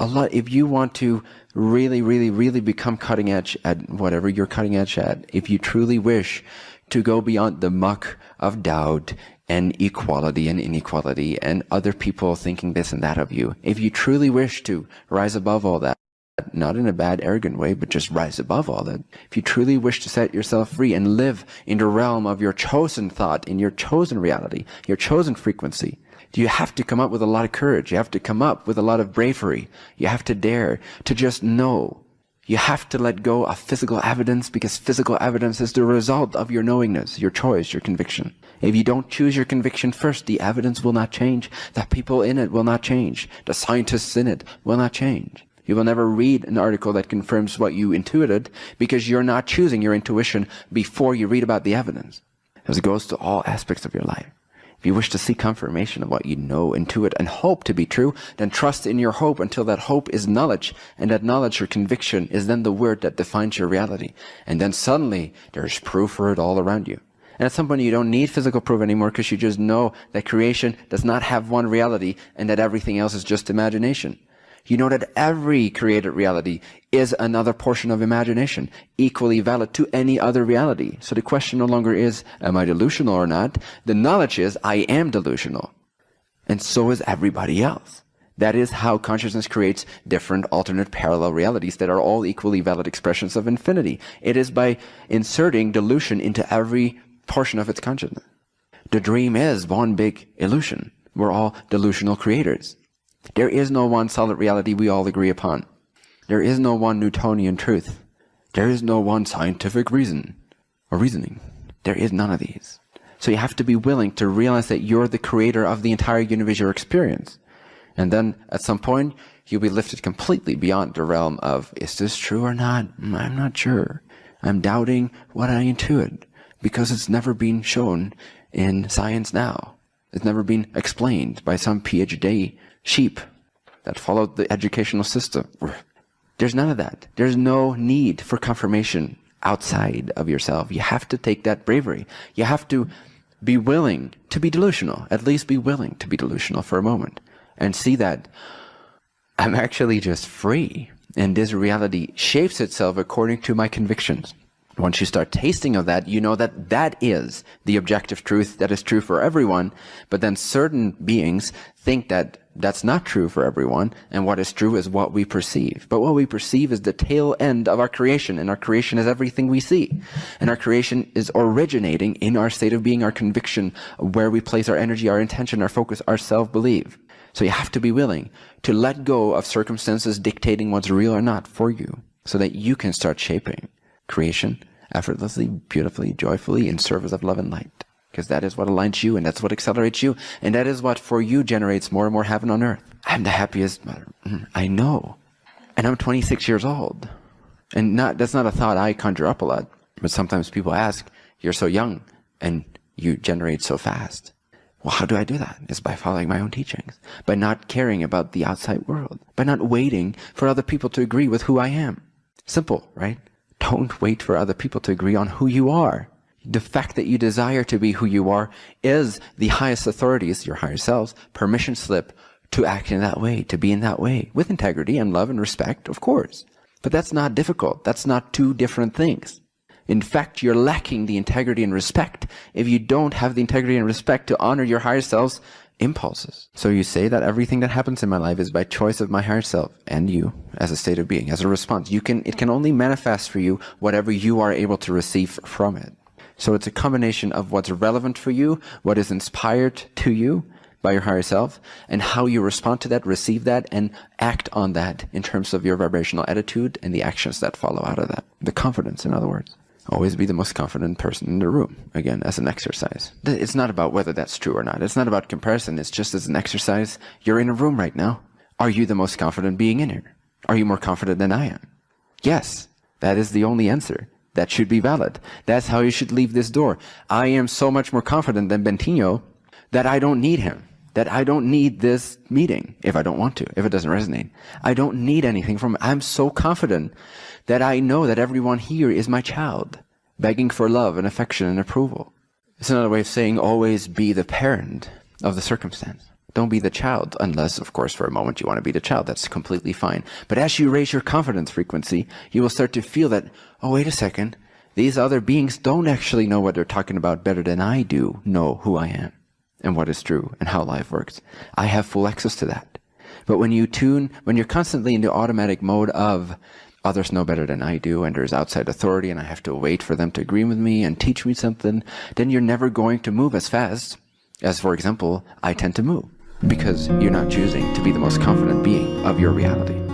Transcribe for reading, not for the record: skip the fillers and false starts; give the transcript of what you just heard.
If you want to really, really, really become cutting edge at whatever you're cutting edge at, if you truly wish to go beyond the muck of doubt and equality and inequality and other people thinking this and that of you, if you truly wish to rise above all that, not in a bad, arrogant way, but just rise above all that. If you truly wish to set yourself free and live in the realm of your chosen thought, in your chosen reality, your chosen frequency, you have to come up with a lot of courage. You have to come up with a lot of bravery. You have to dare to just know. You have to let go of physical evidence, because physical evidence is the result of your knowingness, your choice, your conviction. If you don't choose your conviction first, the evidence will not change. The people in it will not change. The scientists in it will not change. You will never read an article that confirms what you intuited, because you're not choosing your intuition before you read about the evidence. As it goes to all aspects of your life. If you wish to see confirmation of what you know, intuit, and hope to be true, then trust in your hope until that hope is knowledge, and that knowledge or conviction is then the word that defines your reality. And then suddenly, there's proof for it all around you. And at some point, you don't need physical proof anymore, because you just know that creation does not have one reality, and that everything else is just imagination. You know that every created reality is another portion of imagination, equally valid to any other reality. So the question no longer is, am I delusional or not? The knowledge is, I am delusional. And so is everybody else. That is how consciousness creates different alternate parallel realities that are all equally valid expressions of infinity. It is by inserting delusion into every portion of its consciousness. The dream is one big illusion. We're all delusional creators. There is no one solid reality we all agree upon. There is no one Newtonian truth. There is no one scientific reason or reasoning. There is none of these. So you have to be willing to realize that you're the creator of the entire universe experience. And then at some point, you'll be lifted completely beyond the realm of, is this true or not? I'm not sure. I'm doubting what I intuit, because it's never been shown in science now. It's never been explained by some PhD sheep that followed the educational system. There's none of that. There's no need for confirmation outside of yourself. You have to take that bravery. You have to be willing to be delusional, at least be willing to be delusional for a moment, and see that I'm actually just free, and this reality shapes itself according to my convictions. Once you start tasting of that, you know that that is the objective truth that is true for everyone. But then certain beings think that that's not true for everyone, and what is true is what we perceive. But what we perceive is the tail end of our creation, and our creation is everything we see. And our creation is originating in our state of being, our conviction, where we place our energy, our intention, our focus, our self-belief. So you have to be willing to let go of circumstances dictating what's real or not for you, so that you can start shaping creation effortlessly, beautifully, joyfully, in service of love and light. Because that is what aligns you, and that's what accelerates you, and that is what for you generates more and more heaven on earth. I'm the happiest mother. I know. And I'm 26 years old. And that's not a thought I conjure up a lot. But sometimes people ask, you're so young, and you generate so fast. Well, how do I do that? It's by following my own teachings. By not caring about the outside world. By not waiting for other people to agree with who I am. Simple, right? Don't wait for other people to agree on who you are. The fact that you desire to be who you are is the highest authority's, your higher self's, permission slip to act in that way, to be in that way, with integrity and love and respect, of course. But that's not difficult. That's not two different things. In fact, you're lacking the integrity and respect if you don't have the integrity and respect to honor your higher self's impulses. So you say that everything that happens in my life is by choice of my higher self and you as a state of being, as a response. It can only manifest for you whatever you are able to receive from it. So it's a combination of what's relevant for you, what is inspired to you by your higher self, and how you respond to that, receive that, and act on that in terms of your vibrational attitude and the actions that follow out of that. The confidence, in other words. Always be the most confident person in the room, again, as an exercise. It's not about whether that's true or not. It's not about comparison. It's just as an exercise. You're in a room right now. Are you the most confident being in here? Are you more confident than I am? Yes, that is the only answer. That should be valid. That's how you should leave this door. I am so much more confident than Bentinho that I don't need him. That I don't need this meeting if I don't want to, if it doesn't resonate. I don't need anything from it. I'm so confident that I know that everyone here is my child, begging for love and affection and approval. It's another way of saying always be the parent of the circumstance. Don't be the child, unless, of course, for a moment you want to be the child. That's completely fine. But as you raise your confidence frequency, you will start to feel that, oh, wait a second, these other beings don't actually know what they're talking about better than I do know who I am and what is true and how life works. I have full access to that. But when you're constantly in the automatic mode of others know better than I do and there's outside authority and I have to wait for them to agree with me and teach me something, then you're never going to move as fast as, for example, I tend to move, because you're not choosing to be the most confident being of your reality.